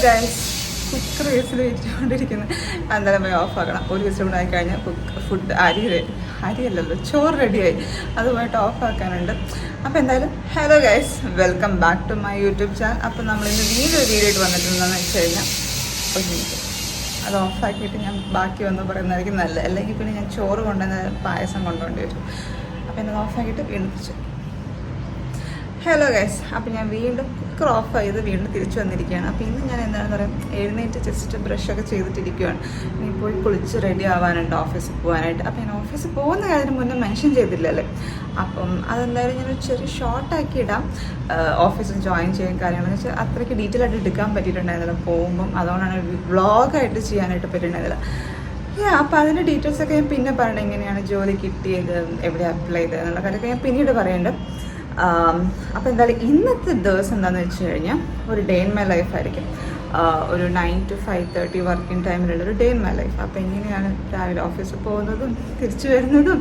Guys, cooker whistle വെച്ചുകൊണ്ടിരിക്കുന്നത് അന്നേരം പോയി ഓഫാക്കണം. ഒരു വിസിൽ കൂടെ ആയിക്കഴിഞ്ഞാൽ ഫുഡ് അരിയല്ലല്ലോ ചോറ് റെഡിയായി, അതുമായിട്ട് ഓഫാക്കാനുണ്ട്. അപ്പോൾ എന്തായാലും hello guys, welcome back to my YouTube channel. അപ്പോൾ നമ്മളിന്ന് വീഡിയോ ആയിട്ട് വന്നിട്ടുണ്ടെന്ന് വെച്ച് കഴിഞ്ഞാൽ ഒരു മിനിറ്റ് അത് ഓഫാക്കിയിട്ട് ഞാൻ ബാക്കി വന്ന് പറയുന്നതായിരിക്കും നല്ലത്. അല്ലെങ്കിൽ പിന്നെ ഞാൻ ചോറ് കൊണ്ടുവന്ന പായസം കൊണ്ടുപോകേണ്ടി വരും. അപ്പോൾ എന്നത് ഓഫാക്കിയിട്ട് വീണ്ടും തിരിച്ചു. ഹലോ ഗൈസ്, അപ്പോൾ ഞാൻ വീണ്ടും കുക്കർ ഓഫ് ചെയ്ത് വീണ്ടും തിരിച്ചു വന്നിരിക്കുകയാണ്. അപ്പോൾ ഇന്ന് ഞാൻ എന്താണെന്ന് പറയുക, എഴുന്നേറ്റ് ജസ്റ്റ് ബ്രഷൊക്കെ ചെയ്തിട്ടിരിക്കുകയാണ്. ഇനി പോയി കുളിച്ച് റെഡി ആവാനുണ്ട് ഓഫീസിൽ പോകാനായിട്ട്. അപ്പോൾ ഞാൻ ഓഫീസിൽ പോകുന്ന കാര്യത്തിന് മുന്നേ മെൻഷൻ ചെയ്തില്ലല്ലേ, അപ്പം അതെന്തായാലും ഞാനൊരു ചെറിയ ഷോർട്ടാക്കി ഇടാം. ഓഫീസിൽ ജോയിൻ ചെയ്യാൻ കാര്യങ്ങളെന്ന് വെച്ചാൽ അത്രയ്ക്ക് ഡീറ്റെയിൽ ആയിട്ട് എടുക്കാൻ പറ്റിയിട്ടുണ്ടായിരുന്നില്ല പോകുമ്പം. അതുകൊണ്ടാണ് വ്ളോഗായിട്ട് ചെയ്യാനായിട്ട് പറ്റിയിട്ടുണ്ടായിരുന്നില്ല. അപ്പോൾ അതിൻ്റെ ഡീറ്റെയിൽസൊക്കെ ഞാൻ പിന്നെ പറയണം. എങ്ങനെയാണ് ജോലി കിട്ടിയത്, എവിടെ അപ്ലൈ ചെയ്തത് എന്നുള്ള കാര്യമൊക്കെ ഞാൻ പിന്നീട് പറയുന്നുണ്ട്. അപ്പോൾ എന്തായാലും ഇന്നത്തെ ദിവസം എന്താണെന്ന് വെച്ച് കഴിഞ്ഞാൽ ഒരു ഡേ ഇൻ മൈ ലൈഫ് ആയിരിക്കും. ഒരു 9 to 5:30 വർക്കിംഗ് ടൈമിലുള്ളൊരു ഡേ ഇൻ മൈ ലൈഫ്. അപ്പോൾ എങ്ങനെയാണ് രാവിലെ ഓഫീസിൽ പോകുന്നതും തിരിച്ചു വരുന്നതും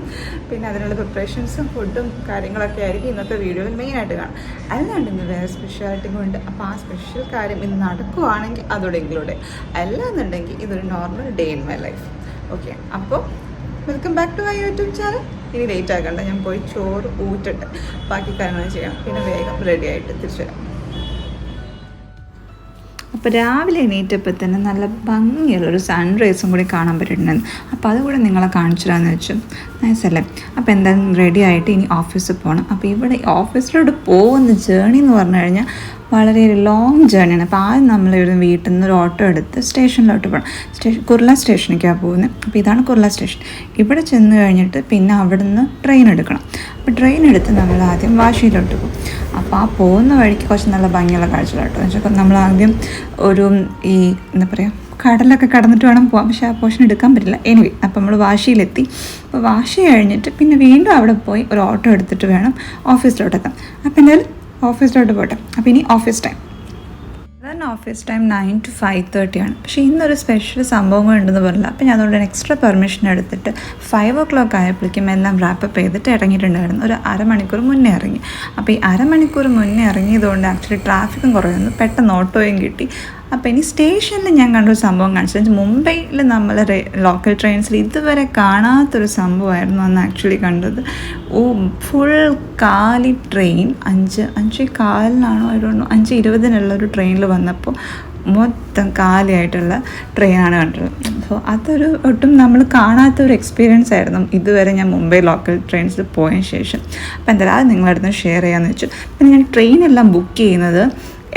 പിന്നെ അതിനുള്ള പ്രിപ്പറേഷൻസും ഫുഡും കാര്യങ്ങളൊക്കെ ആയിരിക്കും ഇന്നത്തെ വീഡിയോയിൽ മെയിനായിട്ട് കാണാം. അല്ലാണ്ട് ഇന്ന് വേറെ സ്പെഷ്യാലിറ്റിയും ഉണ്ട്. അപ്പോൾ ആ സ്പെഷ്യൽ കാര്യം ഇന്ന് നടക്കുവാണെങ്കിൽ അതോടെ ഇൻക്ലൂഡ്, അല്ലാന്നുണ്ടെങ്കിൽ ഇതൊരു normal day in my life. Okay, അപ്പോൾ welcome back to my YouTube channel. ഇനി ലേറ്റ് ആക്കണ്ട, ഞാൻ പോയി ചോറ് ഊറ്റിട്ട് ബാക്കി കാര്യങ്ങൾ ചെയ്യണം. പിന്നെ വേഗം റെഡി ആയിട്ട് തിരിച്ചു വരാം. അപ്പോൾ രാവിലെ എണീറ്റപ്പോൾ തന്നെ നല്ല ഭംഗിയുള്ളൊരു സൺറൈസും കൂടി കാണാൻ പറ്റിയിട്ടുണ്ടായിരുന്നു. അപ്പോൾ അതുകൂടെ നിങ്ങളെ കാണിച്ചു തരാമെന്ന് വെച്ചു. നൈസല്ലേ. അപ്പോൾ എന്തായാലും റെഡി ആയിട്ട് ഇനി ഓഫീസിൽ പോകണം. അപ്പോൾ ഇവിടെ ഓഫീസിലോട്ട് പോകുന്ന ജേണി എന്ന് പറഞ്ഞു കഴിഞ്ഞാൽ വളരെ ഒരു ലോങ് ജേണിയാണ്. അപ്പോൾ ആദ്യം നമ്മളിവിടെ വീട്ടിൽ നിന്ന് ഒരു ഓട്ടോ എടുത്ത് സ്റ്റേഷനിലോട്ട് പോകണം. കുർള സ്റ്റേഷനിലേക്കാണ് പോകുന്നത്. അപ്പോൾ ഇതാണ് കുർള സ്റ്റേഷൻ. ഇവിടെ ചെന്ന് കഴിഞ്ഞിട്ട് പിന്നെ അവിടെ നിന്ന് ട്രെയിൻ എടുക്കണം. അപ്പോൾ ട്രെയിൻ എടുത്ത് നമ്മൾ ആദ്യം വാശിയിലോട്ട് പോകും. അപ്പോൾ ആ പോകുന്ന വഴിക്ക് കുറച്ച് നല്ല ഭംഗിയുള്ള കാഴ്ചകളാട്ടോ. എന്ന് വെച്ചാൽ നമ്മൾ ആദ്യം ഒരു എന്താ പറയുക, കടലൊക്കെ കടന്നിട്ട് വേണം പോകാം. പക്ഷേ ആ പോർഷൻ എടുക്കാൻ പറ്റില്ല. എനിവേ, അപ്പോൾ നമ്മൾ വാശിയിലെത്തി. അപ്പോൾ വാശി കഴിഞ്ഞിട്ട് പിന്നെ വീണ്ടും അവിടെ പോയി ഒരു ഓട്ടോ എടുത്തിട്ട് വേണം ഓഫീസിലോട്ടെത്താം. അപ്പോൾ എന്തായാലും ഓഫീസിലോട്ട് പോട്ടെ. അപ്പോൾ ഇനി ഓഫീസ് ടൈം, സാധാരണ ഓഫീസ് ടൈം 9 to 5:30 ആണ്. പക്ഷേ ഇന്നൊരു സ്പെഷ്യൽ സംഭവങ്ങൾ ഉണ്ടെന്ന് പറഞ്ഞില്ല. അപ്പോൾ ഞാൻ അതുകൊണ്ട് എക്സ്ട്രാ പെർമിഷൻ എടുത്തിട്ട് 5 o'clock ആയപ്പോഴേക്കും എല്ലാം റാപ്പപ്പ് ചെയ്തിട്ട് ഇറങ്ങിയിട്ടുണ്ടായിരുന്നു. ഒരു അരമണിക്കൂർ മുന്നേ ഇറങ്ങി. അപ്പോൾ ഈ അരമണിക്കൂർ മുന്നേ ഇറങ്ങിയതുകൊണ്ട് ആക്ച്വലി ട്രാഫിക്കും കുറയുന്നു, പെട്ടെന്ന് ഓട്ടോയും കിട്ടി. അപ്പോൾ ഇനി സ്റ്റേഷനിൽ ഞാൻ കണ്ടൊരു സംഭവം കാണിച്ചത്, മുംബൈയിൽ നമ്മൾ ലോക്കൽ ട്രെയിൻസിൽ ഇതുവരെ കാണാത്തൊരു സംഭവമായിരുന്നു അന്ന് ആക്ച്വലി കണ്ടത്. ഫുൾ കാലി ട്രെയിൻ 5:15 ആയിരുന്നു, 5:20 ട്രെയിനിൽ വന്നപ്പോൾ മൊത്തം കാലിയായിട്ടുള്ള ട്രെയിനാണ് കണ്ടത്. അപ്പോൾ അതൊരു ഒട്ടും നമ്മൾ കാണാത്തൊരു എക്സ്പീരിയൻസ് ആയിരുന്നു ഇതുവരെ ഞാൻ മുംബൈ ലോക്കൽ ട്രെയിൻസിൽ പോയതിന് ശേഷം. അപ്പോൾ എന്തായാലും അത് നിങ്ങളുടെ അടുത്ത് ഷെയർ ചെയ്യാമെന്ന് വെച്ചു. പിന്നെ ഞാൻ ട്രെയിനെല്ലാം ബുക്ക് ചെയ്യുന്നത്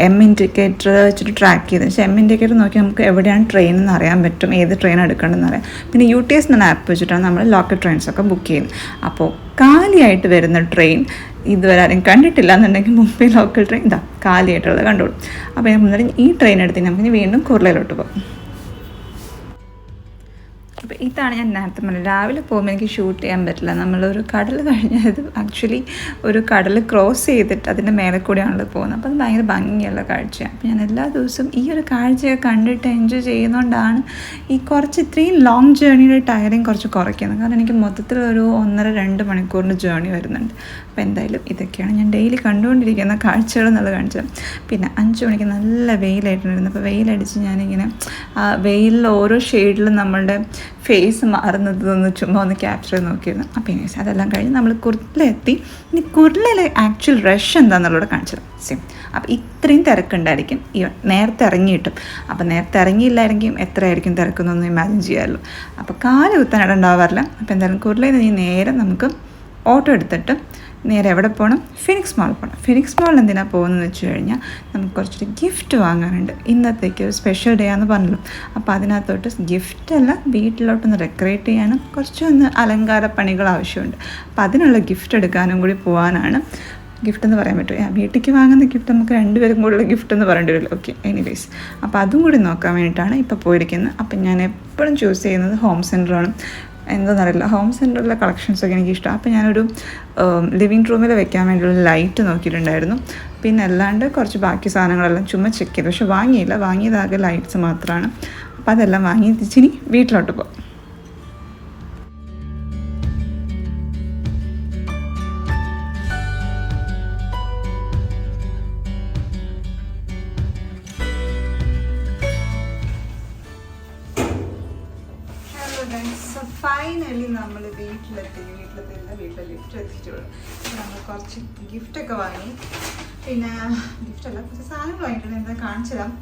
ഇൻഡിക്കേറ്റർ വെച്ചിട്ട് ട്രാക്ക് ചെയ്ത്, പക്ഷേ ഇൻഡിക്കേറ്റർ നോക്കി നമുക്ക് എവിടെയാണ് ട്രെയിൻ എന്ന് അറിയാൻ പറ്റും, ഏത് ട്രെയിൻ എടുക്കേണ്ടതെന്ന് അറിയാം. പിന്നെ UTS എന്ന ആപ്പ് വെച്ചിട്ടാണ് നമ്മൾ ലോക്കൽ ട്രെയിൻസൊക്കെ ബുക്ക് ചെയ്യുന്നത്. അപ്പോൾ കാലിയായിട്ട് വരുന്ന ട്രെയിൻ ഇതുവരെ ആരും കണ്ടിട്ടില്ല എന്നുണ്ടെങ്കിൽ മുംബൈ ലോക്കൽ ട്രെയിൻ ഇതാ കാലിയായിട്ടുള്ളത് കണ്ടോളൂ. അപ്പോൾ ഞാൻ മുന്നേ ഈ ട്രെയിൻ എടുത്ത് നമുക്ക് വീണ്ടും കുർളയിലോട്ട് പോകും. അപ്പോൾ ഇതാണ് ഞാൻ നേരത്തെ പറഞ്ഞത്, രാവിലെ പോകുമ്പോൾ എനിക്ക് ഷൂട്ട് ചെയ്യാൻ പറ്റില്ല. നമ്മളൊരു കടൽ കഴിഞ്ഞത് ആക്ച്വലി ഒരു കടൽ ക്രോസ് ചെയ്തിട്ട് അതിൻ്റെ മേലെ കൂടിയാണല്ലോ പോകുന്നത്. അപ്പോൾ അത് ഭയങ്കര ഭംഗിയുള്ള കാഴ്ചയാണ്. അപ്പോൾ ഞാൻ എല്ലാ ദിവസവും ഈ ഒരു കാഴ്ചയൊക്കെ കണ്ടിട്ട് എൻജോയ് ചെയ്യുന്നതുകൊണ്ടാണ് ഈ കുറച്ച് ഇത്രയും ലോങ് ജേണിയുടെ ടയറിങ് കുറച്ച് കുറയ്ക്കുന്നത്. കാരണം എനിക്ക് മൊത്തത്തിൽ ഒരു 1.5-2 മണിക്കൂറിൻ്റെ ജേണി വരുന്നുണ്ട്. അപ്പോൾ എന്തായാലും ഇതൊക്കെയാണ് ഞാൻ ഡെയിലി കണ്ടുകൊണ്ടിരിക്കുന്ന കാഴ്ചകൾ എന്നുള്ളത് കാണിച്ചത്. പിന്നെ 5 മണിക്ക് നല്ല വെയിലായിട്ടുണ്ടായിരുന്നു. അപ്പോൾ വെയിലടിച്ച് ഞാനിങ്ങനെ വെയിലിൽ ഓരോ ഷെയ്ഡിലും നമ്മളുടെ ഫേസ് മാറുന്നതൊന്ന് ചുമ്മാ ഒന്ന് ക്യാപ്ചർ ചെയ്ത് നോക്കിയിരുന്നു. അപ്പോൾ ഇനി അതെല്ലാം കഴിഞ്ഞ് നമ്മൾ കുർളയിലെത്തി. ഇനി കുർളയിലെ ആക്ച്വൽ റഷ് എന്താണെന്നുള്ളത് കാണിച്ചത് സെയിം. അപ്പോൾ ഇത്രയും തിരക്കുണ്ടായിരിക്കും നേരത്തെ ഇറങ്ങിയിട്ടും. അപ്പോൾ നേരത്തെ ഇറങ്ങിയില്ലായിരിക്കും എത്രയായിരിക്കും തിരക്കുന്നൊന്ന് ഇമാജിൻ ചെയ്യാമല്ലോ. അപ്പോൾ കാല് കുത്താൻ ഇടം ഉണ്ടാവാറില്ല. അപ്പോൾ എന്തായാലും കുർളയിൽ നിന്ന് നേരെ നമുക്ക് ഓട്ടോ എടുത്തിട്ട് നേരെ എവിടെ പോകണം, ഫിനിക്സ് മാൾ പോകണം. ഫിനിക്സ് മാളിൽ എന്തിനാണ് പോകുന്നതെന്ന് വെച്ച് കഴിഞ്ഞാൽ നമുക്ക് കുറച്ചൊരു ഗിഫ്റ്റ് വാങ്ങാനുണ്ട്. ഇന്നത്തേക്ക് ഒരു സ്പെഷ്യൽ ഡേ ആണെന്ന് പറഞ്ഞല്ലോ. അപ്പോൾ അതിനകത്തോട്ട് ഗിഫ്റ്റല്ല, വീട്ടിലോട്ടൊന്ന് ഡെക്കറേറ്റ് ചെയ്യാനും കുറച്ചൊന്ന് അലങ്കാര പണികൾ ആവശ്യമുണ്ട്. അപ്പോൾ അതിനുള്ള ഗിഫ്റ്റ് എടുക്കാനും കൂടി പോകാനാണ്. ഗിഫ്റ്റ് എന്ന് പറയാൻ പറ്റുമോ, വീട്ടിലേക്ക് വാങ്ങുന്ന ഗിഫ്റ്റ് നമുക്ക് 2 പേരും കൂടെയുള്ള ഗിഫ്റ്റ് എന്ന് പറയേണ്ടി വരുമല്ലോ. ഓക്കെ, എനിവേസ്, അപ്പോൾ അതും കൂടി നോക്കാൻ വേണ്ടിയിട്ടാണ് ഇപ്പോൾ പോയിരിക്കുന്നത്. അപ്പം ഞാൻ എപ്പോഴും ചൂസ് ചെയ്യുന്നത് ഹോം സെൻറ്ററാണ്. എന്താണെന്നറിയില്ല, ഹോം സെൻറ്ററിലെ കളക്ഷൻസൊക്കെ എനിക്കിഷ്ടമാണ്. അപ്പോൾ ഞാനൊരു ലിവിങ് റൂമിൽ വെക്കാൻ വേണ്ടിയുള്ള ലൈറ്റ് നോക്കിയിട്ടുണ്ടായിരുന്നു. പിന്നെ അല്ലാണ്ട് കുറച്ച് ബാക്കി സാധനങ്ങളെല്ലാം ചുമ്മാ ചെക്ക് ചെയ്തു, പക്ഷെ വാങ്ങിയതാകെ ലൈറ്റ്സ് മാത്രമാണ്. അപ്പോൾ അതെല്ലാം വാങ്ങി തിരിച്ചിനി വീട്ടിലോട്ട് പോകും. ഫൈനലി നമ്മൾ വീട്ടിലെ ലിഫ്റ്റ് എത്തിയിട്ടുള്ളൂ. നമ്മൾ കുറച്ച് ഗിഫ്റ്റൊക്കെ വാങ്ങി, പിന്നെ ഗിഫ്റ്റല്ല കുറച്ച് സാധനങ്ങൾ വാങ്ങിയിട്ടുണ്ട്. എന്താ കാണിച്ചു തരാം.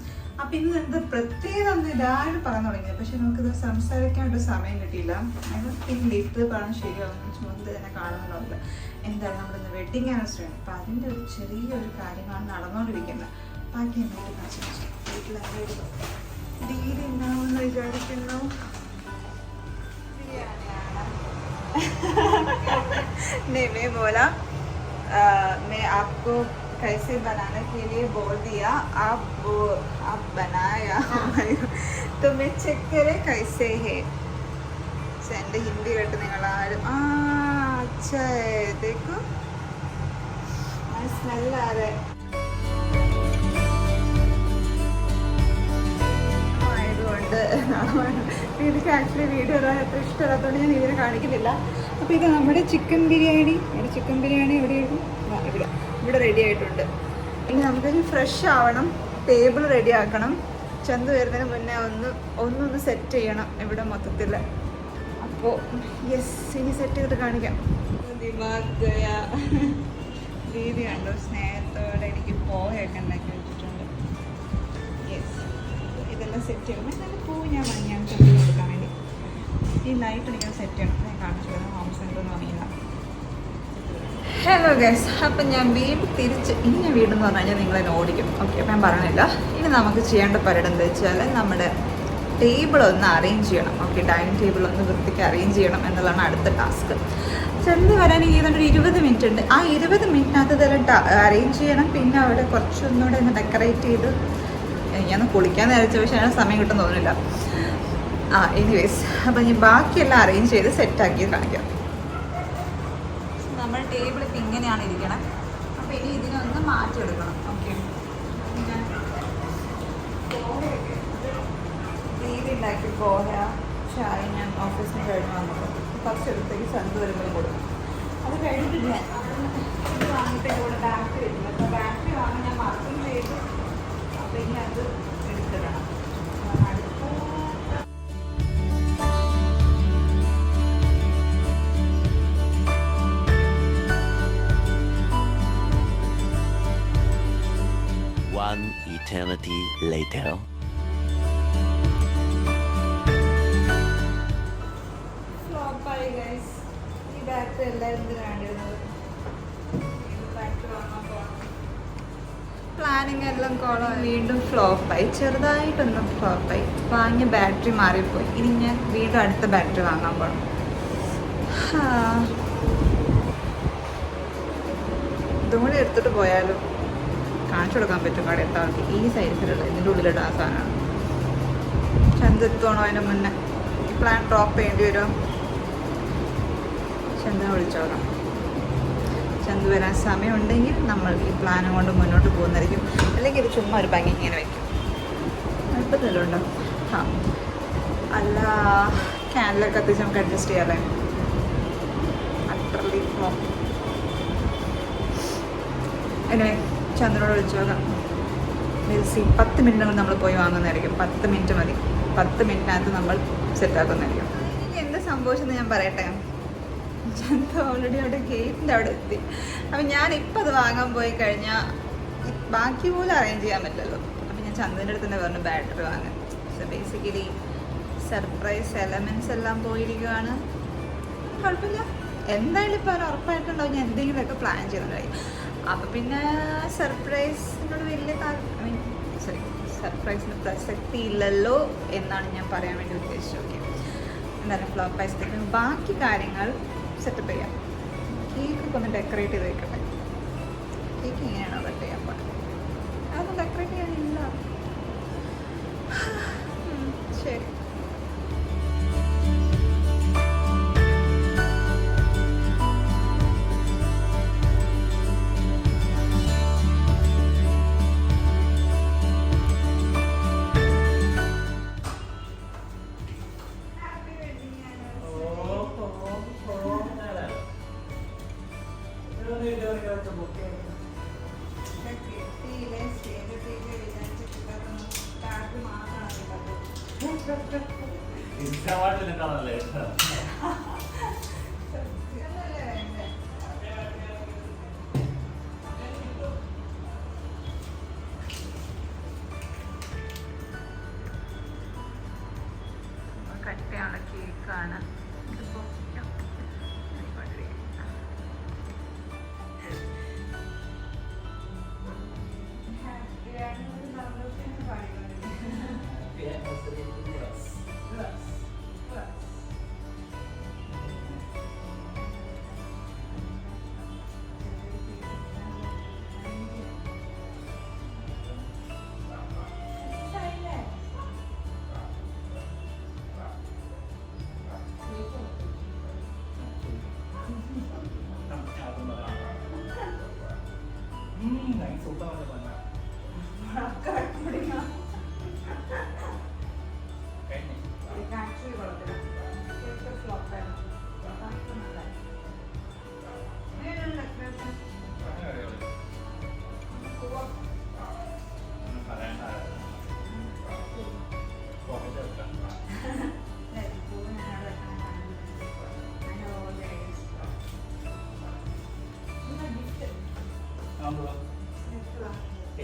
അപ്പം ഇന്ന് എന്താ പ്രത്യേകത ഒന്ന് ഇതായിട്ട് പറയാൻ തുടങ്ങിയത്, പക്ഷെ നമുക്കിത് സംസാരിക്കാനൊരു സമയം കിട്ടിയില്ല. അത് പിന്നെ ലിഫ്റ്റ് പറയാൻ ശരിയാവുന്ന ചുമത് തന്നെ കാണുന്നുണ്ട്. എന്താണ് നമ്മളിന്ന് വെഡിങ് ആനിവേഴ്സറിയാണ്. അപ്പം അതിൻ്റെ ഒരു ചെറിയൊരു കാര്യമാണ് നടന്നുകൊണ്ടിരിക്കുന്നത്. ബാക്കി എന്തായിട്ട് കാണിച്ചു വീട്ടിലെന്തായാലും ഡീൽ ഉണ്ടാവുമെന്ന് വിചാരിക്കുന്നു. नहीं मैं बोला मैं आपको कैसे बनाने के लिए बोल दिया, आप बनाया तो मैं चेक करे कैसे है. എൻ്റെ ഹിന്ദി കേട്ട് നിങ്ങളാരും अच्छा है देखो स्मेल आ रहा है. എനിക്ക് ആക്ച്വലി വീഡിയോ ഇടാൻ അത്ര ഇഷ്ടമില്ലാത്തതുകൊണ്ട് ഞാൻ ഇതിനെ കാണിക്കുന്നില്ല. അപ്പോൾ ഇത് നമ്മുടെ ചിക്കൻ ബിരിയാണി എവിടെയായിരുന്നു? ഇവിടെ റെഡി ആയിട്ടുണ്ട്. ഇനി നമുക്കൊരു ഫ്രഷ് ആവണം, ടേബിൾ റെഡി ആക്കണം. ചന്ത് വരുന്നതിന് മുന്നേ ഒന്നൊന്ന് സെറ്റ് ചെയ്യണം ഇവിടെ മൊത്തത്തിൽ. അപ്പോൾ യെസ്, ഇനി സെറ്റ് ചെയ്തിട്ട് കാണിക്കാം. ദീദി കണ്ടോ സ്നേഹത്തോടെ എനിക്ക് പോയൊക്കെ ഉണ്ടാക്കി വെച്ചിട്ടുണ്ട്. യെസ്, ഇതെല്ലാം സെറ്റ് ചെയ്യണം. നല്ല പൂ ഞാൻ വാങ്ങിയാണ് ചന്തി കൊടുക്കാൻ വേണ്ടി. ഈ ലൈറ്റ് എനിക്ക് സെറ്റ് ചെയ്യണം. ഞാൻ കാണിച്ചു തരാം. ഹോം സെൻറ്റർ എന്ന് പറഞ്ഞാൽ ഹലോ ഗൈസ്. അപ്പം ഞാൻ തിരിച്ച് ഇനി ഞാൻ വീടെന്ന് പറഞ്ഞു കഴിഞ്ഞാൽ നിങ്ങളെന്നെ ഓടിക്കും. ഓക്കെ, അപ്പം ഞാൻ പറയണില്ല. ഇനി നമുക്ക് ചെയ്യേണ്ട പരിപാടി എന്താ വെച്ചാൽ നമ്മുടെ ടേബിൾ ഒന്ന് അറേഞ്ച് ചെയ്യണം. ഓക്കെ, ഡൈനിങ് ടേബിൾ ഒന്ന് വൃത്തിക്ക് അറേഞ്ച് ചെയ്യണം എന്നുള്ളതാണ് അടുത്ത ടാസ്ക്. ചെന്ന് വരാൻ ഏതാണ്ട് 20 മിനിറ്റ് ഉണ്ട്. ആ 20 മിനിറ്റിനകത്ത് ഇതെല്ലാം അറേഞ്ച് ചെയ്യണം. പിന്നെ അവിടെ കുറച്ചൊന്നുകൂടെ ഒന്ന് ഡെക്കറേറ്റ് ചെയ്ത് ഞാൻ കുളിക്കാൻ നേരിച്ച, പക്ഷേ അതിന് സമയം കിട്ടും തോന്നുന്നില്ല. എനിവേസ്, അപ്പം ഞാൻ ബാക്കിയെല്ലാം അറേഞ്ച് ചെയ്ത് സെറ്റാക്കി കാണിക്കാം. നമ്മുടെ ടേബിൾ ഇപ്പം ഇങ്ങനെയാണ് ഇരിക്കണം. അപ്പോൾ ഇനി ഇതിനൊന്ന് മാറ്റിയെടുക്കണം. ഓക്കെ, ഞാൻ രീതി ഉണ്ടാക്കി പോയ ചായ ഞാൻ ഓഫീസിൽ നിന്ന് കഴിഞ്ഞ് വന്നപ്പോൾ കുറച്ചെടുത്തേക്ക് ചന്ത് വരുമ്പോൾ കൊടുക്കും. അത് കഴിഞ്ഞിട്ട് ഞാൻ ഇത് വാങ്ങിയിട്ട് ഇവിടെ ബാറ്ററി വരുന്നത്. അപ്പോൾ ബാറ്ററി വാങ്ങി ഞാൻ മാർക്കിങ് ചെയ്ത് അപ്പോൾ ഇനി അത് എടുത്തിടണം. One eternity later. ഫ്ലോപ്പായി ഗൈസ്. ഈ ബാറ്ററി എല്ലാവരും എന്തിനാണ്ടിരുന്നത്? ബാറ്ററി വാങ്ങാൻ പോകണം. പ്ലാനിങ് എല്ലാം കോളം വീണ്ടും ഫ്ലോപ്പായി, ചെറുതായിട്ടൊന്നും ഫ്ലോപ്പായി. വാങ്ങിയ ബാറ്ററി മാറിപ്പോയി. ഇനി ഞാൻ വീണ്ടും അടുത്ത ബാറ്ററി വാങ്ങാൻ പോകണം. ഇതും കൂടെ എടുത്തിട്ട് പോയാലും കാണിച്ചു കൊടുക്കാൻ പറ്റും കട എത്താൾക്ക്. ഈ സൈസിലുള്ള ഇതിൻ്റെ ഉള്ളിലിട്ട് ആ സാധനമാണ്. ചന്ത് എത്തുവാണോ അതിൻ്റെ മുന്നേ? ഈ പ്ലാൻ ഡ്രോപ്പ് ചെയ്യേണ്ടി വരുമോ? ചന്ദിനെ വിളിച്ചോളാം. ചന്ത് വരാൻ സമയമുണ്ടെങ്കിൽ നമ്മൾ ഈ പ്ലാനും കൊണ്ട് മുന്നോട്ട് പോകുന്നതായിരിക്കും. അല്ലെങ്കിൽ ഇത് ചുമ്മാ ഒരു ഭംഗി ഇങ്ങനെ വയ്ക്കും. എളുപ്പത്തിലും ഉണ്ടോ? അല്ല, ക്യാൻഡിലൊക്കെ കത്തിച്ച് നമുക്ക് അഡ്ജസ്റ്റ് ചെയ്യാമല്ലേ? Utterly flop. എനിവേ, ചന്ദ്രനോട് വിളിച്ചു നോക്കാം. സി 10 മിനിറ്റിനകം നമ്മൾ പോയി വാങ്ങുന്നതായിരിക്കും. 10 മിനിറ്റ് മതി. 10 മിനിറ്റിനകത്ത് നമ്മൾ സെറ്റാക്കുന്നതായിരിക്കും. എനിക്ക് എന്ത് സംഭവിച്ചെന്ന് ഞാൻ പറയട്ടെ. ചന്ത ഓൾറെഡി അവിടെ ഗേറ്റിൻ്റെ അവിടെ എത്തി. അപ്പം ഞാനിപ്പോൾ അത് വാങ്ങാൻ പോയി കഴിഞ്ഞാൽ ബാക്കി പോലും അറേഞ്ച് ചെയ്യാൻ പറ്റില്ലല്ലോ. അപ്പം ഞാൻ ചന്ദൻ്റെ അടുത്ത് തന്നെ പറഞ്ഞു ബാറ്ററി വാങ്ങാൻ. സോ ബേസിക്കലി സർപ്രൈസ് എലമെൻറ്റ്സ് എല്ലാം പോയിരിക്കുകയാണ്. കുഴപ്പമില്ല, എന്തായാലും ഇപ്പോൾ അവർ ഉറപ്പായിട്ടുണ്ടാവും ഞാൻ എന്തെങ്കിലുമൊക്കെ പ്ലാൻ ചെയ്യുന്നുണ്ടായി. അപ്പോൾ പിന്നെ സർപ്രൈസിനോട് വലിയ സർപ്രൈസിന് പ്രസക്തി ഇല്ലല്ലോ എന്നാണ് ഞാൻ പറയാൻ വേണ്ടി ഉദ്ദേശിച്ചത്. ഓക്കെ, എന്തായാലും ഫ്ലോപ്പായി ബാക്കി കാര്യങ്ങൾ സെറ്റപ്പ് ചെയ്യാം. കേക്കൊക്കെ ഒന്ന് ഡെക്കറേറ്റ് ചെയ്ത് വെക്കട്ടെ. കേക്ക് എങ്ങനെയാണോ കട്ട് ചെയ്യാൻ പാടില്ല, അതൊന്നും ഡെക്കറേറ്റ് ചെയ്യാനില്ല. ശരി, Instagram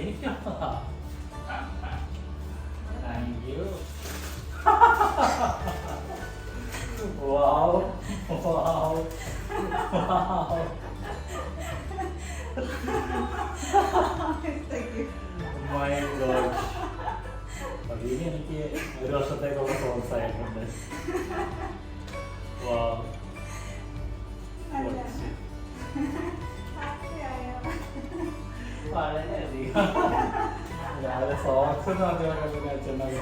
എനിക്ക് thank you. Wow wow wow. My God. അതിന് എനിക്ക് 1 വർഷത്തേക്കുള്ള സോഴ്സ് ആയിട്ടുണ്ട്. വാവ്. വളരെയധികം. രാവിലെ സോക്സ് എന്ന് പറഞ്ഞ അച്ഛനൊക്കെ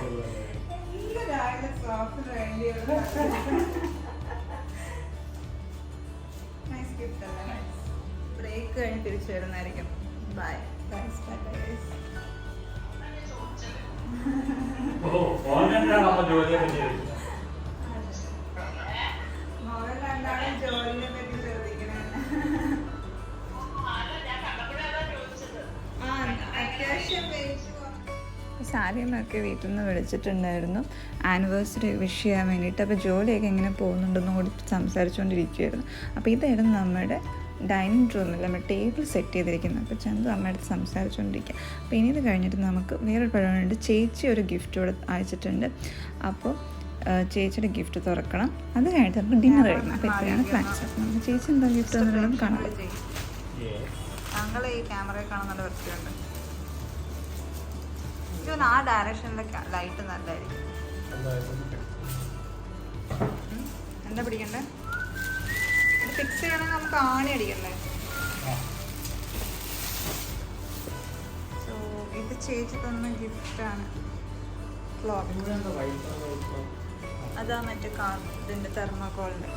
ബ്രേക്ക് കഴിഞ്ഞ് തിരിച്ചു വരുന്നതായിരിക്കും. ബൈ. ജോലിയെ പറ്റി ജോലിനെ പറ്റി ചോദിക്കണേ. സാരിയമ്മയൊക്കെ വീട്ടിൽ നിന്ന് വിളിച്ചിട്ടുണ്ടായിരുന്നു ആനിവേഴ്സറി വിഷ് ചെയ്യാൻ വേണ്ടിയിട്ട്. അപ്പോൾ ജോലിയൊക്കെ എങ്ങനെ പോകുന്നുണ്ടെന്നും കൂടി സംസാരിച്ചുകൊണ്ടിരിക്കുകയായിരുന്നു. അപ്പോൾ ഇതായിരുന്നു നമ്മുടെ ഡൈനിങ് റൂമിൽ നമ്മൾ ടേബിൾ സെറ്റ് ചെയ്തിരിക്കുന്നത്. അപ്പോൾ ചന്തു അമ്മയുടെ സംസാരിച്ചുകൊണ്ടിരിക്കുക. അപ്പോൾ ഇനി ഇത് കഴിഞ്ഞിട്ട് നമുക്ക് വേറൊരു പരിപാടിയുണ്ട്. ചേച്ചി ഒരു ഗിഫ്റ്റ് കൂടെ അയച്ചിട്ടുണ്ട്. അപ്പോൾ ചേച്ചിയുടെ ഗിഫ്റ്റ് തുറക്കണം. അത് കഴിഞ്ഞിട്ട് നമുക്ക് ഡിന്നർ കഴിക്കണം. അപ്പോൾ ഇത്രയാണ് പ്ലാൻസ്. നമുക്ക് ചേച്ചി എന്താ ഗിഫ്റ്റ് എന്നുള്ളത് കാണാം. താങ്കൾ ഈ ക്യാമറയിൽ കാണാൻ നല്ല വൃത്തിയുണ്ട്. ഇതൊന്ന് ആ ഡയറക്ഷനിലെ ലൈറ്റ് നല്ലതായിരിക്കും. എന്താ പിടിക്കണ്ടേ? ഇത് ഫിക്സ് ചെയ്യണമെങ്കിൽ നമുക്ക് ആണി അടിക്കണ്ടേ? സോ ഇത് ചേച്ചി തന്ന ഗിഫ്റ്റാണ്. ക്ലോക്ക്. അതാ മറ്റേ ഇതിൻ്റെ തെർമോക്കോളിൻ്റെ.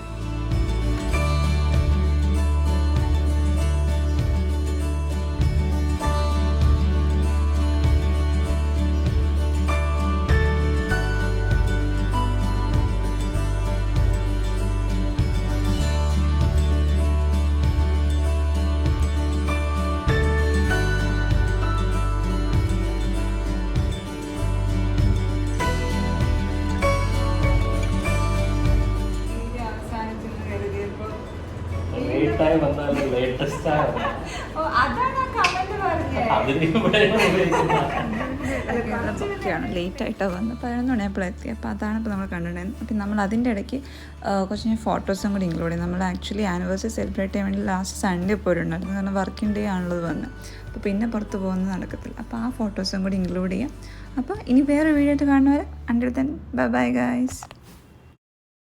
ലേറ്റായിട്ടാണ് വന്ന് 11 മണിയായപ്പോഴാണ് എത്തി. അപ്പോൾ അതാണ് ഇപ്പോൾ നമ്മൾ കണ്ടിട്ടുണ്ടായിരുന്നത്. അപ്പം നമ്മൾ അതിൻ്റെ ഇടയ്ക്ക് കുറച്ച് ഞാൻ ഫോട്ടോസും കൂടി ഇൻക്ലൂഡ് ചെയ്യും. നമ്മൾ ആക്ച്വലി ആനിവേഴ്സറി സെലിബ്രേറ്റ് ചെയ്യാൻ വേണ്ടി ലാസ്റ്റ് സൺഡേ പോയിട്ടുണ്ടായിരുന്നു. കാരണം വർക്കിംഗ് ഡേ ആണുള്ളത് വന്ന്. അപ്പോൾ പിന്നെ പുറത്ത് പോകുന്നത് നടക്കത്തില്ല. അപ്പോൾ ആ ഫോട്ടോസും കൂടി ഇൻക്ലൂഡ് ചെയ്യാം. അപ്പോൾ ഇനി വേറെ വീഡിയോ ആയിട്ട് കാണുന്നവരെ until then bye bye guys.